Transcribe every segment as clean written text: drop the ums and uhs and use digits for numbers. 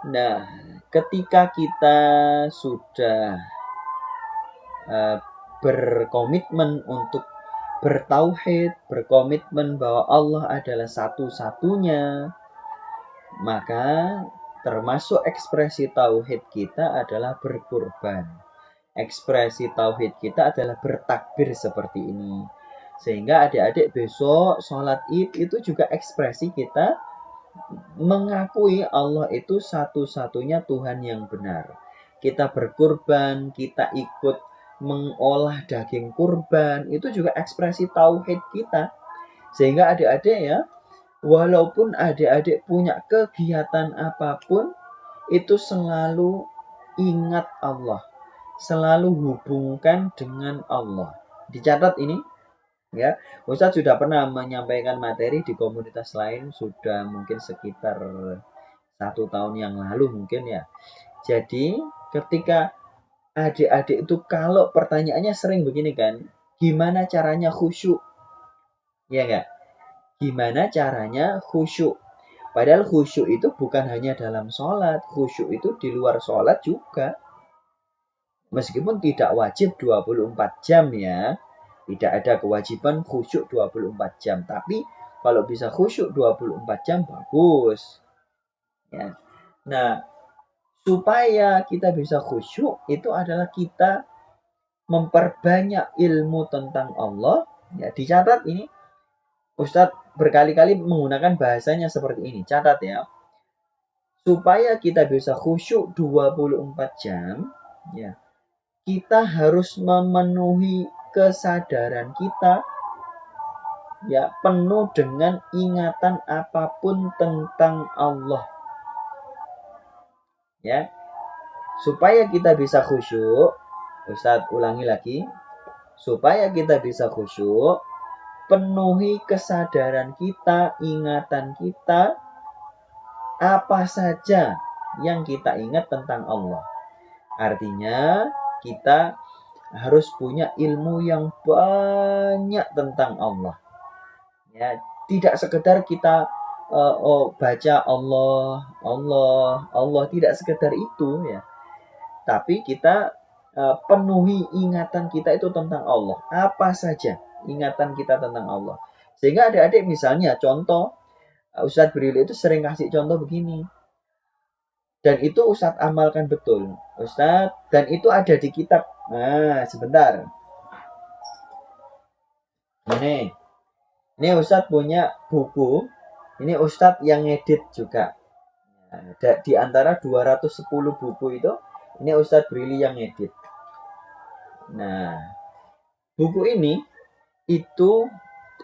Nah, ketika kita sudah berkomitmen untuk bertauhid, berkomitmen bahwa Allah adalah satu-satunya, maka termasuk ekspresi tauhid kita adalah berkurban. Ekspresi tauhid kita adalah bertakbir seperti ini. Sehingga adik-adik besok sholat id itu juga ekspresi kita mengakui Allah itu satu-satunya Tuhan yang benar. Kita berkurban, kita ikut mengolah daging kurban, itu juga ekspresi tauhid kita. Sehingga adik-adik ya, walaupun adik-adik punya kegiatan apapun, itu selalu ingat Allah. Selalu hubungkan dengan Allah. Dicatat ini, ya. Ustadz sudah pernah menyampaikan materi di komunitas lain, sudah mungkin sekitar 1 tahun yang lalu mungkin ya. Jadi ketika adik-adik itu kalau pertanyaannya sering begini kan, gimana caranya khusyuk? Ya enggak? Gimana caranya khusyuk? Padahal khusyuk itu bukan hanya dalam sholat, khusyuk itu di luar sholat juga. Meskipun tidak wajib 24 jam ya, tidak ada kewajiban khusyuk 24 jam. Tapi kalau bisa khusyuk 24 jam bagus. Ya. Nah, supaya kita bisa khusyuk itu adalah kita memperbanyak ilmu tentang Allah. Ya, dicatat ini. Ustadz berkali-kali menggunakan bahasanya seperti ini. Catat ya. Supaya kita bisa khusyuk 24 jam, ya, kita harus memenuhi kesadaran kita ya penuh dengan ingatan apapun tentang Allah. Ya. Supaya kita bisa khusyuk, Ustadz ulangi lagi. Supaya kita bisa khusyuk, penuhi kesadaran kita, ingatan kita, apa saja yang kita ingat tentang Allah. Artinya, kita harus punya ilmu yang banyak tentang Allah. Ya, tidak sekedar kita baca Allah, Allah, Allah, tidak sekedar itu ya. Tapi kita penuhi ingatan kita itu tentang Allah. Apa saja ingatan kita tentang Allah. Sehingga adik-adik misalnya contoh, Ustadz Brili itu sering kasih contoh begini. Dan itu Ustadz amalkan betul. Ustadz, dan itu ada di kitab. Nah, sebentar. Ini Ustadz punya buku. Ini Ustadz yang ngedit juga. Nah, di antara 210 buku itu, ini Ustadz Brili yang ngedit. Nah, buku ini itu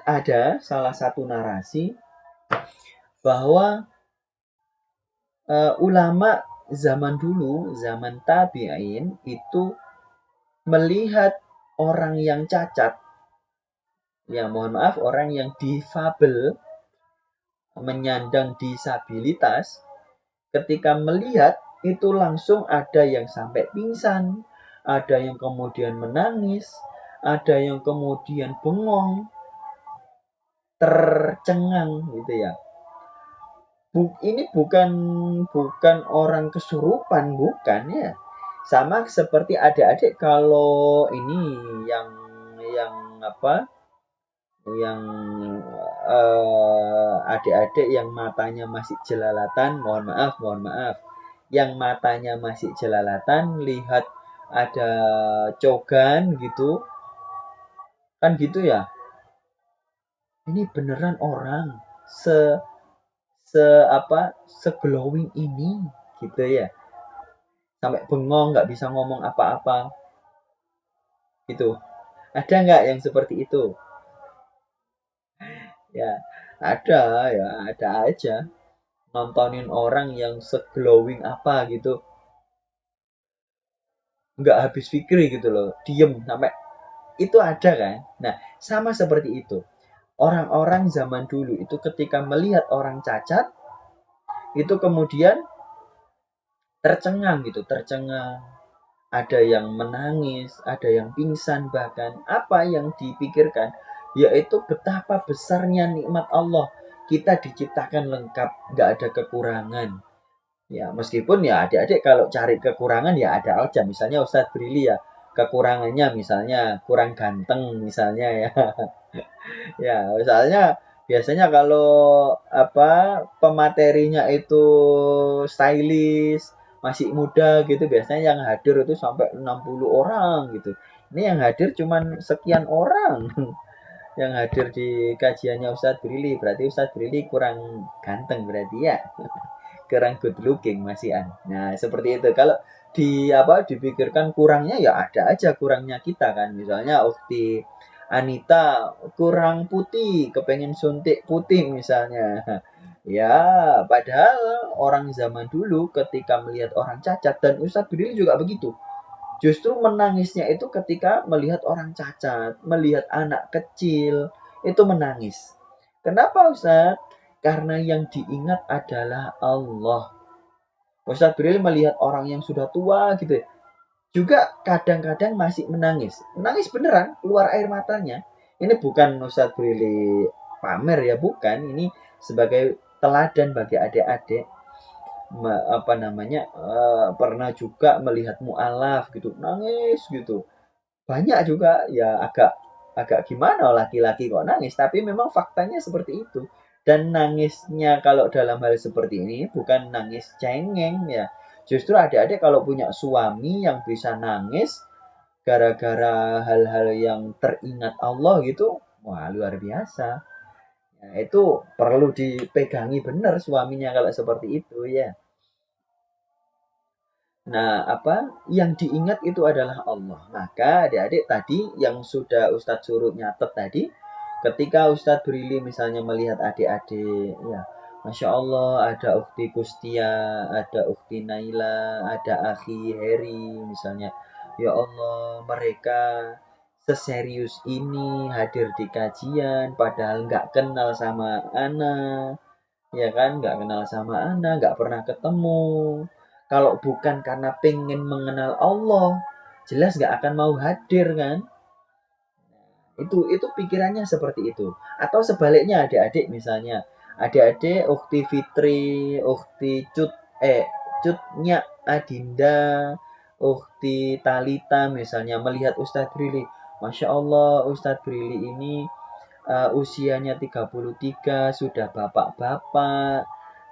ada salah satu narasi bahwa ulama zaman dulu, zaman tabi'in itu melihat orang yang cacat, ya mohon maaf, orang yang difabel, menyandang disabilitas, ketika melihat itu langsung ada yang sampai pingsan, ada yang kemudian menangis, ada yang kemudian bengong, tercengang gitu ya. Ini bukan orang kesurupan, bukan ya. Sama seperti adik-adik kalau ini yang apa? Yang adik-adik yang matanya masih jelalatan, mohon maaf. Yang matanya masih jelalatan lihat ada cogan gitu. Kan gitu ya. Ini beneran orang se-glowing ini gitu ya, sampai bengong nggak bisa ngomong apa-apa gitu. Ada nggak yang seperti itu? Ya ada aja nontonin orang yang se-glowing apa gitu, nggak habis pikir gitu loh, diem sampai itu ada kan. Nah, sama seperti itu orang-orang zaman dulu itu ketika melihat orang cacat itu kemudian tercengang gitu, tercengang. Ada yang menangis, ada yang pingsan bahkan. Apa yang dipikirkan? Yaitu betapa besarnya nikmat Allah. Kita diciptakan lengkap, nggak ada kekurangan. Ya, meskipun ya adik-adik kalau cari kekurangan ya ada aja. Misalnya Ustadz Brili ya, kekurangannya misalnya kurang ganteng misalnya ya. Ya, misalnya biasanya kalau apa pematerinya itu stylish, masih muda gitu, biasanya yang hadir itu sampai 60 orang gitu. Ini yang hadir cuman sekian orang yang hadir di kajiannya Ustadz Brili. Berarti Ustadz Brili kurang ganteng berarti ya. Kurang good looking Mas Ian. Nah, seperti itu. Kalau dipikirkan kurangnya ya ada aja kurangnya kita kan. Misalnya Ukti Anita kurang putih, kepengen suntik putih misalnya. Ya, padahal orang zaman dulu ketika melihat orang cacat dan Ustadz Brili juga begitu. Justru menangisnya itu ketika melihat orang cacat, melihat anak kecil, itu menangis. Kenapa Ustadz? Karena yang diingat adalah Allah. Ustadz Bril melihat orang yang sudah tua gitu ya, juga kadang-kadang masih menangis. Menangis beneran, keluar air matanya. Ini bukan Ustadz Brili pamer ya, bukan. Ini sebagai teladan bagi adik-adik. Apa namanya, pernah juga melihat mu'alaf gitu, nangis gitu. Banyak juga ya agak agak gimana laki-laki kok nangis, tapi memang faktanya seperti itu. Dan nangisnya kalau dalam hal seperti ini bukan nangis cengeng ya. Justru adik-adik kalau punya suami yang bisa nangis gara-gara hal-hal yang teringat Allah gitu, wah luar biasa. Ya, itu perlu dipegangi benar suaminya kalau seperti itu ya. Nah, apa yang diingat itu adalah Allah. Maka adik-adik tadi yang sudah Ustadz suruh nyatet tadi, ketika Ustadz Brili misalnya melihat adik-adik, ya, Masya Allah ada Ukti Kustia, ada Ukti Naila, ada Akhi Heri misalnya. Ya Allah, mereka seserius ini hadir di kajian, padahal nggak kenal sama Ana, ya kan nggak kenal sama Ana, nggak pernah ketemu. Kalau bukan karena pengen mengenal Allah, jelas nggak akan mau hadir kan. Itu pikirannya seperti itu. Atau sebaliknya adik-adik misalnya, adik-adik Ukti Fitri, Ukti Cutnya Adinda, Ukti Talita misalnya melihat Ustadz Brili, Masya Allah Ustadz Brili ini usianya 33, sudah bapak-bapak,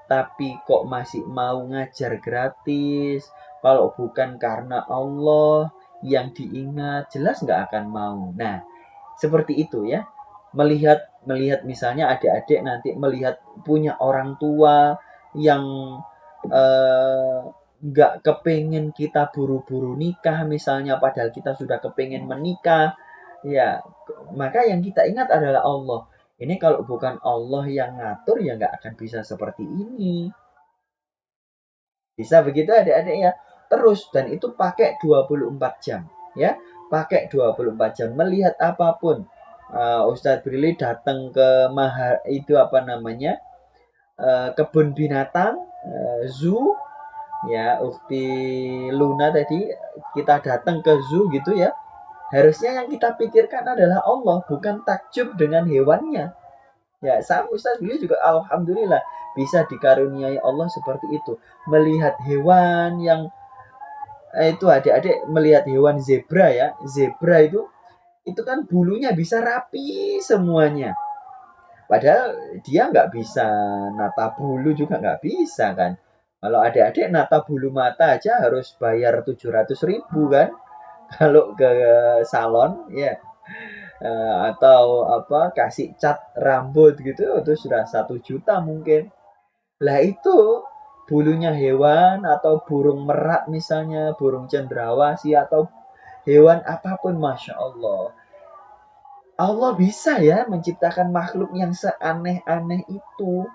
tapi kok masih mau ngajar gratis. Kalau bukan karena Allah yang diingat, jelas nggak akan mau. Nah, seperti itu ya. Melihat melihat misalnya adik-adik nanti melihat punya orang tua yang eh, nggak kepengen kita buru-buru nikah misalnya, padahal kita sudah kepengen menikah. Ya, maka yang kita ingat adalah Allah. Ini kalau bukan Allah yang ngatur ya nggak akan bisa seperti ini. Bisa begitu adik-adik ya. Terus dan itu pakai 24 jam ya. Pakai 24 jam melihat apapun. Ustadz Brili datang ke itu apa namanya? Kebun binatang, zoo ya, Ukti Luna tadi kita datang ke zoo gitu ya. Harusnya yang kita pikirkan adalah Allah, bukan takjub dengan hewannya. Ya, sama Ustaz beliau juga alhamdulillah bisa dikaruniai Allah seperti itu. Melihat hewan yang itu adik-adik melihat hewan zebra ya. Zebra itu kan bulunya bisa rapi semuanya. Padahal dia nggak bisa nata bulu juga nggak bisa kan. Kalau adik-adik nata bulu mata aja harus bayar 700.000 kan. Kalau ke salon ya. Atau apa kasih cat rambut gitu itu sudah 1 juta mungkin. Lah itu bulunya hewan atau burung merak misalnya, burung cendrawasih atau hewan apapun, Masya Allah. Allah bisa ya menciptakan makhluk yang seaneh-aneh itu.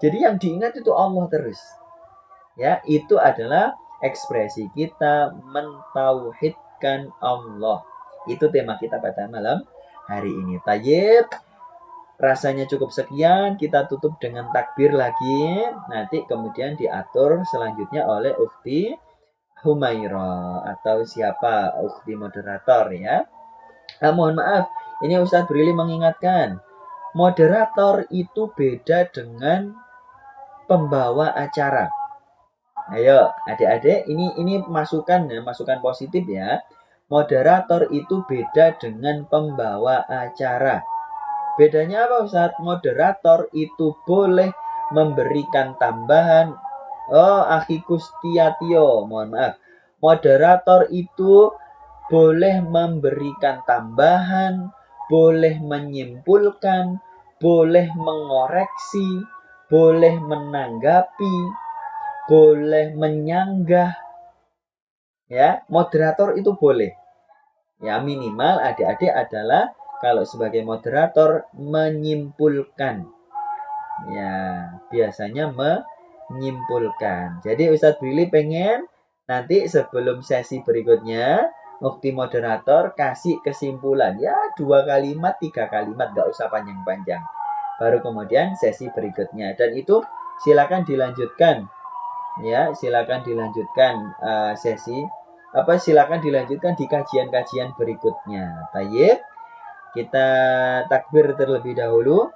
Jadi yang diingat itu Allah terus. Ya, itu adalah ekspresi kita mentauhidkan Allah. Itu tema kita pada malam hari ini. Tayyib, rasanya cukup sekian. Kita tutup dengan takbir lagi. Nanti kemudian diatur selanjutnya oleh Ukti Humaira atau siapa Ukti moderator ya. Mohon maaf, ini Ustadz Brili mengingatkan. Moderator itu beda dengan pembawa acara. Ayo adik-adik, ini masukan ya, masukan positif ya. Moderator itu beda dengan pembawa acara. Bedanya apa Ustaz? Moderator itu boleh memberikan tambahan. Oh, Akhi Kustiatio, mohon maaf. Moderator itu boleh memberikan tambahan, boleh menyimpulkan, boleh mengoreksi, boleh menanggapi, boleh menyanggah. Ya, moderator itu boleh. Ya, minimal adik-adik adalah kalau sebagai moderator menyimpulkan. Ya, biasanya menyimpulkan. Jadi Ustadz Billy pengen nanti sebelum sesi berikutnya Ukti moderator kasih kesimpulan. Ya, 2 kalimat, 3 kalimat, nggak usah panjang-panjang. Baru kemudian sesi berikutnya. Dan itu silakan dilanjutkan. Ya, silakan dilanjutkan silakan dilanjutkan di kajian-kajian berikutnya. Baik, kita takbir terlebih dahulu.